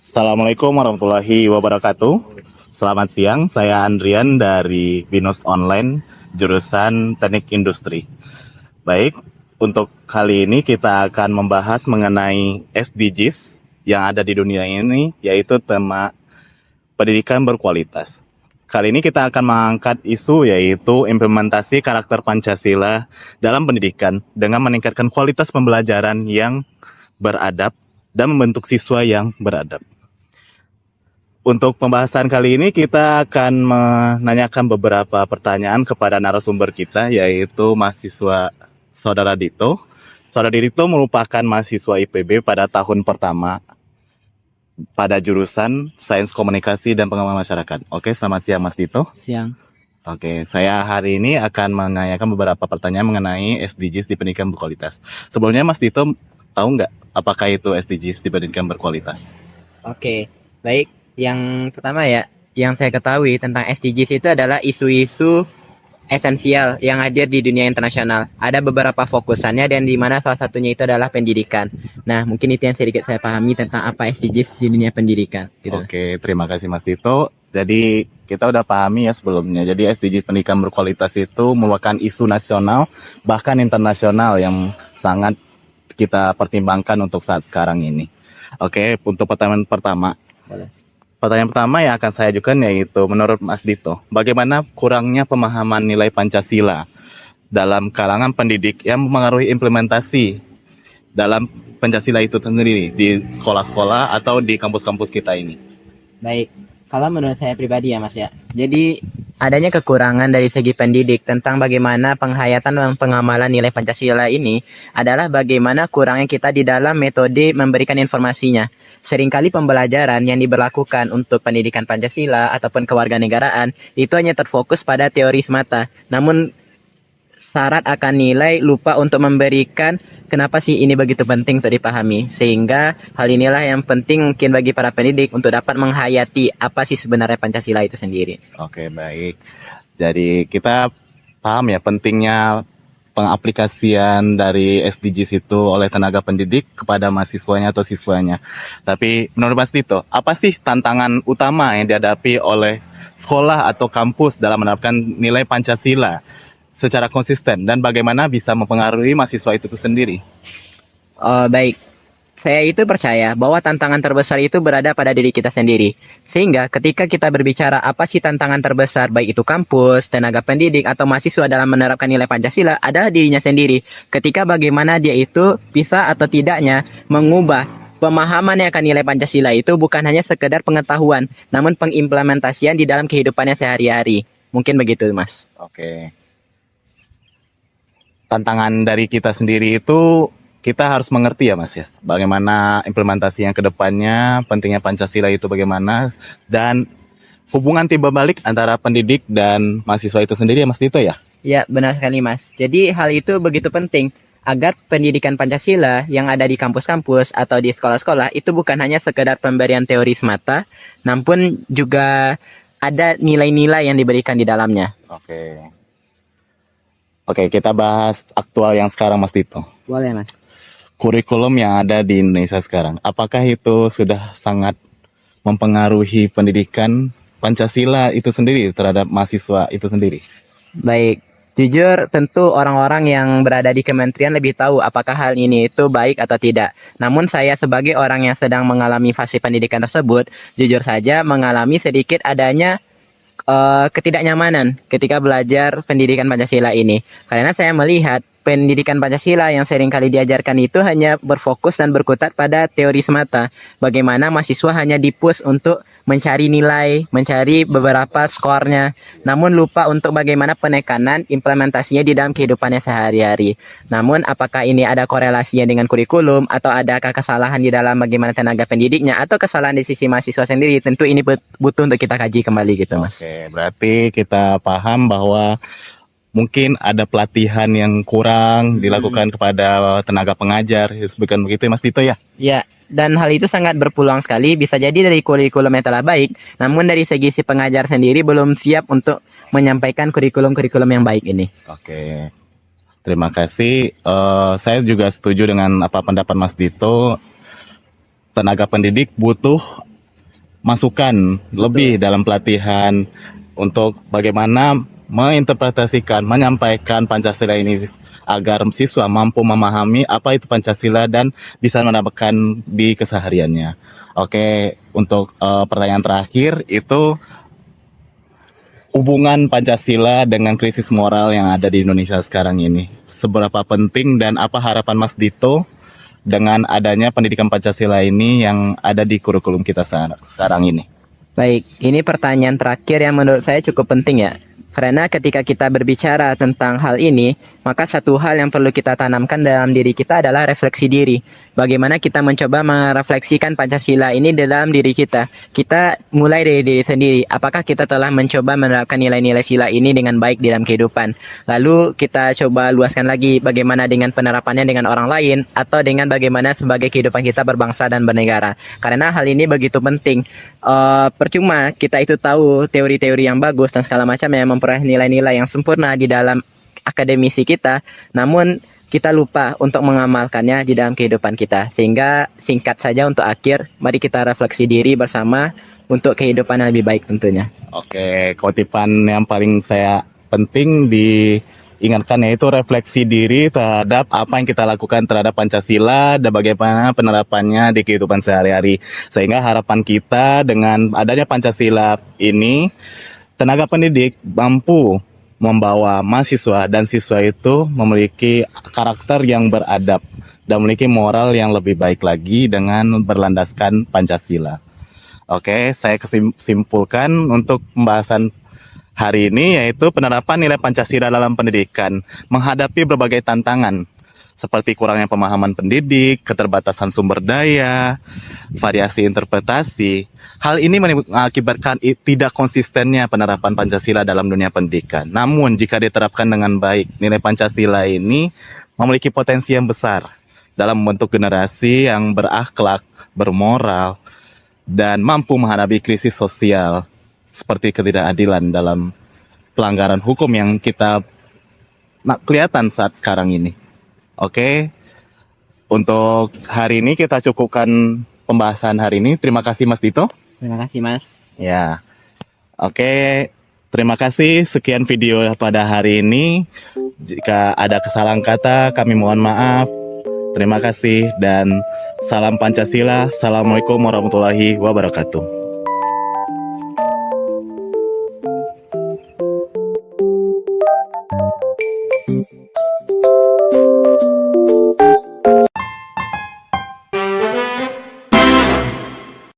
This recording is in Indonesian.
Assalamualaikum warahmatullahi wabarakatuh. Selamat siang, saya Andrian dari Binus Online, jurusan Teknik Industri. Baik, untuk kali ini kita akan membahas mengenai SDGs yang ada di dunia ini, yaitu tema pendidikan berkualitas. Kali ini kita akan mengangkat isu yaitu implementasi karakter Pancasila dalam pendidikan dengan meningkatkan kualitas pembelajaran yang beradab dan membentuk siswa yang beradab. Untuk pembahasan kali ini kita akan menanyakan beberapa pertanyaan kepada narasumber kita, yaitu mahasiswa Saudara Dito. Saudara Dito merupakan mahasiswa IPB pada tahun pertama pada jurusan Sains Komunikasi dan Pengembangan Masyarakat. Oke, selamat siang Mas Dito. Siang. Oke, saya hari ini akan menanyakan beberapa pertanyaan mengenai SDGs di pendidikan berkualitas. Sebelumnya Mas Dito tahu nggak apakah itu SDGs di pendidikan berkualitas? Oke, baik. Yang pertama ya, yang saya ketahui tentang SDGs itu adalah isu-isu esensial yang hadir di dunia internasional. Ada beberapa fokusannya dan di mana salah satunya itu adalah pendidikan. Nah, mungkin itu yang sedikit saya pahami tentang apa SDGs di dunia pendidikan. Gitu. Oke, terima kasih Mas Dito. Jadi kita udah pahami ya sebelumnya. Jadi SDGs pendidikan berkualitas itu merupakan isu nasional bahkan internasional yang sangat kita pertimbangkan untuk saat sekarang ini. Oke, untuk pertanyaan pertama. Boleh. Pertanyaan pertama yang akan saya ajukan yaitu menurut Mas Dito, bagaimana kurangnya pemahaman nilai Pancasila dalam kalangan pendidik yang mempengaruhi implementasi dalam Pancasila itu sendiri di sekolah-sekolah atau di kampus-kampus kita ini? Baik, kalau menurut saya pribadi ya Mas ya. Jadi adanya kekurangan dari segi pendidik tentang bagaimana penghayatan dan pengamalan nilai Pancasila ini adalah bagaimana kurangnya kita di dalam metode memberikan informasinya. Seringkali pembelajaran yang diberlakukan untuk pendidikan Pancasila ataupun kewarganegaraan itu hanya terfokus pada teori semata. Namun syarat akan nilai lupa untuk memberikan kenapa sih ini begitu penting untuk dipahami. Sehingga hal inilah yang penting mungkin bagi para pendidik untuk dapat menghayati apa sih sebenarnya Pancasila itu sendiri. Oke, baik. Jadi kita paham ya pentingnya pengaplikasian dari SDGs itu oleh tenaga pendidik kepada mahasiswanya atau siswanya. Tapi menurut Mas Dito, apa sih tantangan utama yang dihadapi oleh sekolah atau kampus dalam menerapkan nilai Pancasila secara konsisten dan bagaimana bisa mempengaruhi mahasiswa itu sendiri? Baik, saya itu percaya bahwa tantangan terbesar itu berada pada diri kita sendiri. Sehingga ketika kita berbicara apa sih tantangan terbesar, baik itu kampus, tenaga pendidik, atau mahasiswa dalam menerapkan nilai Pancasila adalah dirinya sendiri. Ketika bagaimana dia itu bisa atau tidaknya mengubah pemahaman yang akan nilai Pancasila itu bukan hanya sekedar pengetahuan, namun pengimplementasian di dalam kehidupannya sehari-hari. Mungkin begitu, Mas. Oke. Tantangan dari kita sendiri itu kita harus mengerti ya Mas ya, bagaimana implementasi yang kedepannya, pentingnya Pancasila itu bagaimana, dan hubungan timbal balik antara pendidik dan mahasiswa itu sendiri ya Mas Dito ya? Ya, benar sekali Mas. Jadi hal itu begitu penting agar pendidikan Pancasila yang ada di kampus-kampus atau di sekolah-sekolah itu bukan hanya sekedar pemberian teori semata, namun juga ada nilai-nilai yang diberikan di dalamnya. Oke, kita bahas aktual yang sekarang Mas Dito. Boleh Mas. Kurikulum yang ada di Indonesia sekarang, apakah itu sudah sangat mempengaruhi pendidikan Pancasila itu sendiri terhadap mahasiswa itu sendiri? Baik, jujur tentu orang-orang yang berada di kementerian lebih tahu apakah hal ini itu baik atau tidak. Namun saya sebagai orang yang sedang mengalami fase pendidikan tersebut, jujur saja mengalami sedikit adanya ketidaknyamanan ketika belajar pendidikan Pancasila ini. Karena saya melihat pendidikan Pancasila yang sering kali diajarkan itu hanya berfokus dan berkutat pada teori semata. Bagaimana mahasiswa hanya dipush untuk mencari nilai, mencari beberapa skornya, namun lupa untuk bagaimana penekanan implementasinya di dalam kehidupannya sehari-hari. Namun apakah ini ada korelasinya dengan kurikulum atau adakah kesalahan di dalam bagaimana tenaga pendidiknya atau kesalahan di sisi mahasiswa sendiri, tentu ini butuh untuk kita kaji kembali gitu Mas. Oke, berarti kita paham bahwa mungkin ada pelatihan yang kurang dilakukan kepada tenaga pengajar, bukan begitu ya Mas Dito ya? Ya, dan hal itu sangat berpeluang sekali. Bisa jadi dari kurikulum yang telah baik, namun dari segi si pengajar sendiri belum siap untuk menyampaikan kurikulum-kurikulum yang baik ini. Oke, terima kasih. Saya juga setuju dengan apa pendapat Mas Dito. Tenaga pendidik butuh masukan lebih dalam pelatihan untuk bagaimana menginterpretasikan, menyampaikan Pancasila ini agar siswa mampu memahami apa itu Pancasila dan bisa menerapkan di kesehariannya. Oke, untuk pertanyaan terakhir itu hubungan Pancasila dengan krisis moral yang ada di Indonesia sekarang ini. Seberapa penting dan apa harapan Mas Dito dengan adanya pendidikan Pancasila ini yang ada di kurikulum kita sekarang ini? Baik, ini pertanyaan terakhir yang menurut saya cukup penting ya. Karena ketika kita berbicara tentang hal ini, maka satu hal yang perlu kita tanamkan dalam diri kita adalah refleksi diri. Bagaimana kita mencoba merefleksikan Pancasila ini dalam diri kita. Kita mulai dari diri sendiri. Apakah kita telah mencoba menerapkan nilai-nilai sila ini dengan baik di dalam kehidupan? Lalu kita coba luaskan lagi bagaimana dengan penerapannya dengan orang lain atau dengan bagaimana sebagai kehidupan kita berbangsa dan bernegara. Karena hal ini begitu penting. Percuma kita itu tahu teori-teori yang bagus dan segala macam yang memperoleh nilai-nilai yang sempurna di dalam akademisi kita, namun kita lupa untuk mengamalkannya di dalam kehidupan kita. Sehingga singkat saja untuk akhir, mari kita refleksi diri bersama untuk kehidupan yang lebih baik tentunya. Oke, kutipan yang paling saya penting diingatkan yaitu refleksi diri terhadap apa yang kita lakukan terhadap Pancasila dan bagaimana penerapannya di kehidupan sehari-hari. Sehingga harapan kita dengan adanya Pancasila ini, tenaga pendidik mampu membawa mahasiswa dan siswa itu memiliki karakter yang beradab dan memiliki moral yang lebih baik lagi dengan berlandaskan Pancasila. Oke, saya simpulkan untuk pembahasan hari ini yaitu penerapan nilai Pancasila dalam pendidikan menghadapi berbagai tantangan seperti kurangnya pemahaman pendidik, keterbatasan sumber daya, variasi interpretasi. Hal ini mengakibatkan tidak konsistennya penerapan Pancasila dalam dunia pendidikan. Namun jika diterapkan dengan baik, nilai Pancasila ini memiliki potensi yang besar dalam membentuk generasi yang berakhlak, bermoral, dan mampu menghadapi krisis sosial seperti ketidakadilan dalam pelanggaran hukum yang kita kelihatan saat sekarang ini. Oke, untuk hari ini kita cukupkan pembahasan hari ini. Terima kasih Mas Dito. Terima kasih Mas. Ya, oke. Terima kasih. Sekian video pada hari ini. Jika ada kesalahan kata, kami mohon maaf. Terima kasih dan salam Pancasila. Assalamualaikum warahmatullahi wabarakatuh.